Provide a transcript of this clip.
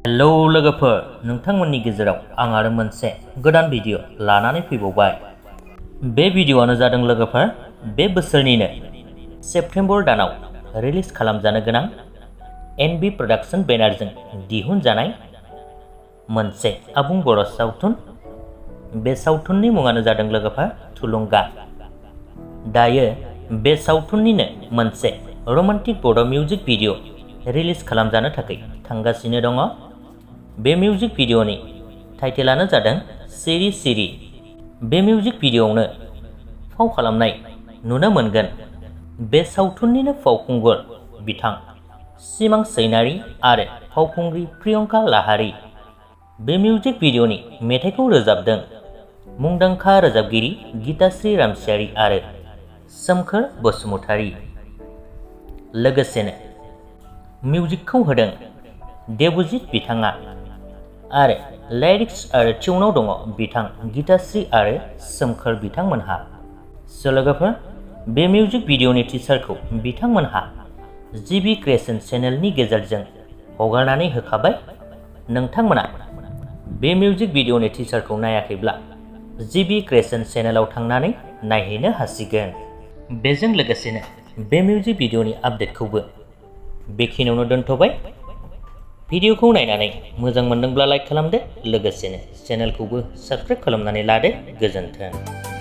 Hello लोगोफोर, नोंथांमोननि गेजेराव आं आरो मोनसे गोदान भिडिअ लानानै फैबावबाय। बे भिडिअआनो जादों लोगोफोर, बे बोसोरनिनो सेप्तेम्बर दानाव रिलिज खालामजानो गोनां एनबि प्रडाक्शन बेनारजों दिहुनजानाय मोनसे आबुं बर' सावथुन। बे सावथुननि मुङानो जादों लोगोफोर थुलुंगा। दायो बे सावथुननिनो मोनसे रमान्टिक बड' मिउजिक भिडिअ रिलिज खालामजानो थाखाय थांगासिनो दङ। बे मिउजिक भिडिअनि टाइटेलानो जादों सिरि सिरि। बे मिउजिक भिडिअआवनो फाव खालामनाय नुनो मोनगोन बे सावथुननिनो फावखुंगुर बिथां सिमां सैनारि आरो फावखुंग्रि प्रियंका लाहारी। बे मिउजिक भिडिअनि मेथाइखौ रोजाबदों मुंदांखा रोजाबगिरि गीताश्री रामसियारि आरो सोमखोर बसुमतारी। लोगोसेनो मिउजिकखौ होदों देबजित बिथाङा आरो लिरिक्स आरो टिउनाव दङ बिथां गीताश्री आरो सोमखोर बिथांमोनहा। लोगोफोर, बे मिउजिक भिडिअनि टिजारखौ बिथांमोनहा जिबि क्रिएशन चेनेलनि गेजेरजों हगारनानै होखाबाय। नोंथांमोना बे मिउजिक भिडिअनि टिजारखौ नायाखैब्ला जिबि क्रिएशन चेनेलाव थांनानै नायहैनो हासिगोन। बेजों लोगोसेनो बे मिउजिक भिडिअनि आपडेटखौबो बेखिनियावनो दोनथ'बाय। भिडिअखौ नायनानै मोजां मोनदोंब्ला लाइक खालामदो, लोगोसेनो चेनेलखौबो साबस्क्राइब खालामनानै लादो। गोजोन्थों।